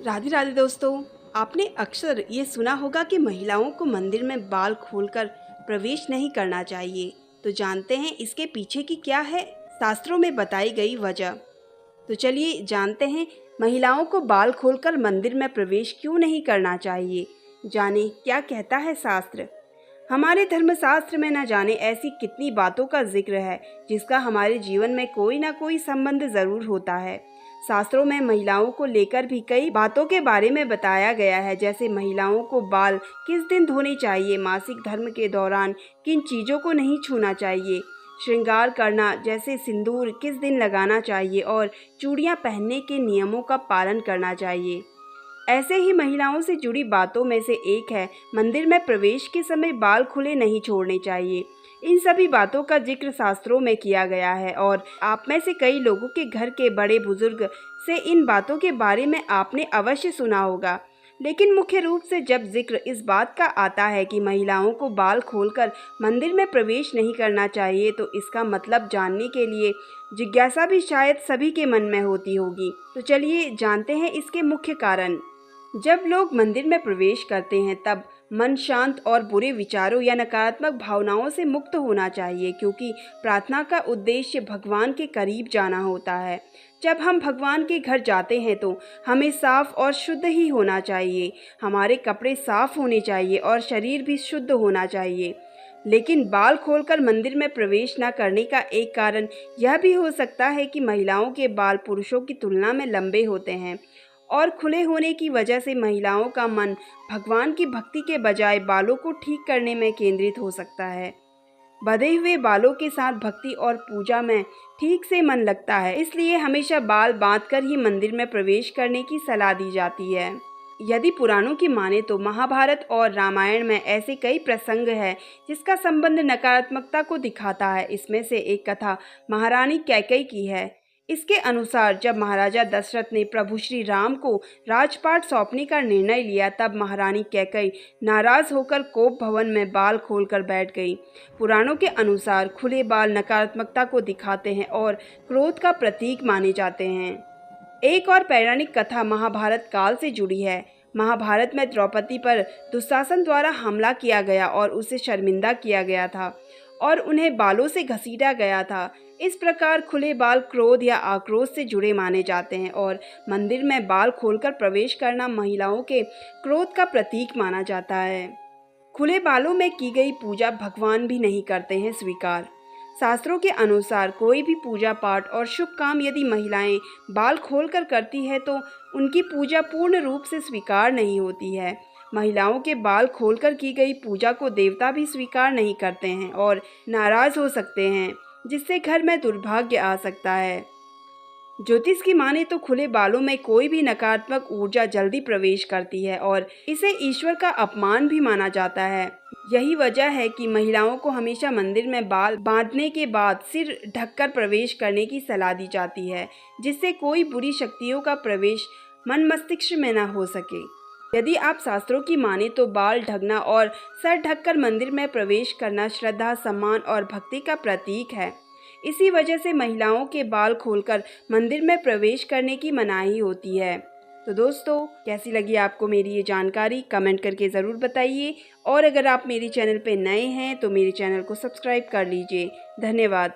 राधे राधे दोस्तों। आपने अक्सर ये सुना होगा कि महिलाओं को मंदिर में बाल खोलकर प्रवेश नहीं करना चाहिए। तो जानते हैं इसके पीछे की क्या है शास्त्रों में बताई गई वजह। तो चलिए जानते हैं महिलाओं को बाल खोलकर मंदिर में प्रवेश क्यों नहीं करना चाहिए। जाने क्या कहता है शास्त्र। हमारे धर्मशास्त्र में न जाने ऐसी कितनी बातों का जिक्र है जिसका हमारे जीवन में कोई ना कोई संबंध जरूर होता है। शास्त्रों में महिलाओं को लेकर भी कई बातों के बारे में बताया गया है, जैसे महिलाओं को बाल किस दिन धोने चाहिए, मासिक धर्म के दौरान किन चीज़ों को नहीं छूना चाहिए, श्रृंगार करना जैसे सिंदूर किस दिन लगाना चाहिए और चूड़ियाँ पहनने के नियमों का पालन करना चाहिए। ऐसे ही महिलाओं से जुड़ी बातों में से एक है मंदिर में प्रवेश के समय बाल खुले नहीं छोड़ने चाहिए। इन सभी बातों का जिक्र शास्त्रों में किया गया है और आप में से कई लोगों के घर के बड़े बुजुर्ग से इन बातों के बारे में आपने अवश्य सुना होगा। लेकिन मुख्य रूप से जब जिक्र इस बात का आता है कि महिलाओं को बाल खोलकर मंदिर में प्रवेश नहीं करना चाहिए, तो इसका मतलब जानने के लिए जिज्ञासा भी शायद सभी के मन में होती होगी। तो चलिए जानते हैं इसके मुख्य कारण। जब लोग मंदिर में प्रवेश करते हैं तब मन शांत और बुरे विचारों या नकारात्मक भावनाओं से मुक्त होना चाहिए, क्योंकि प्रार्थना का उद्देश्य भगवान के करीब जाना होता है। जब हम भगवान के घर जाते हैं तो हमें साफ और शुद्ध ही होना चाहिए। हमारे कपड़े साफ होने चाहिए और शरीर भी शुद्ध होना चाहिए। लेकिन बाल खोलकर मंदिर में प्रवेश न करने का एक कारण यह भी हो सकता है कि महिलाओं के बाल पुरुषों की तुलना में लंबे होते हैं और खुले होने की वजह से महिलाओं का मन भगवान की भक्ति के बजाय बालों को ठीक करने में केंद्रित हो सकता है। बंधे हुए बालों के साथ भक्ति और पूजा में ठीक से मन लगता है, इसलिए हमेशा बाल बांधकर ही मंदिर में प्रवेश करने की सलाह दी जाती है। यदि पुराणों की माने तो महाभारत और रामायण में ऐसे कई प्रसंग हैं जिसका संबंध नकारात्मकता को दिखाता है। इसमें से एक कथा महारानी कैकेयी की है। इसके अनुसार जब महाराजा दशरथ ने प्रभु श्री राम को राजपाट सौंपने का निर्णय लिया, तब महारानी कैकेयी नाराज होकर कोप भवन में बाल खोलकर बैठ गई। पुराणों के अनुसार खुले बाल नकारात्मकता को दिखाते हैं और क्रोध का प्रतीक माने जाते हैं। एक और पौराणिक कथा महाभारत काल से जुड़ी है। महाभारत में द्रौपदी पर दुशासन द्वारा हमला किया गया और उसे शर्मिंदा किया गया था और उन्हें बालों से घसीटा गया था। इस प्रकार खुले बाल क्रोध या आक्रोश से जुड़े माने जाते हैं और मंदिर में बाल खोलकर प्रवेश करना महिलाओं के क्रोध का प्रतीक माना जाता है। खुले बालों में की गई पूजा भगवान भी नहीं करते हैं स्वीकार। शास्त्रों के अनुसार कोई भी पूजा पाठ और शुभ काम यदि महिलाएं बाल खोलकर करती है तो उनकी पूजा पूर्ण रूप से स्वीकार नहीं होती है। महिलाओं के बाल खोलकर की गई पूजा को देवता भी स्वीकार नहीं करते हैं और नाराज हो सकते हैं, जिससे घर में दुर्भाग्य आ सकता है। ज्योतिष की माने तो खुले बालों में कोई भी नकारात्मक ऊर्जा जल्दी प्रवेश करती है और इसे ईश्वर का अपमान भी माना जाता है। यही वजह है कि महिलाओं को हमेशा मंदिर में बाल बांधने के बाद सिर ढककर प्रवेश करने की सलाह दी जाती है, जिससे कोई बुरी शक्तियों का प्रवेश मन मस्तिष्क में न हो सके। यदि आप शास्त्रों की माने तो बाल ढकना और सर ढककर मंदिर में प्रवेश करना श्रद्धा, सम्मान और भक्ति का प्रतीक है। इसी वजह से महिलाओं के बाल खोलकर मंदिर में प्रवेश करने की मनाही होती है। तो दोस्तों, कैसी लगी आपको मेरी ये जानकारी कमेंट करके ज़रूर बताइए और अगर आप मेरे चैनल पे नए हैं तो मेरे चैनल को सब्सक्राइब कर लीजिए। धन्यवाद।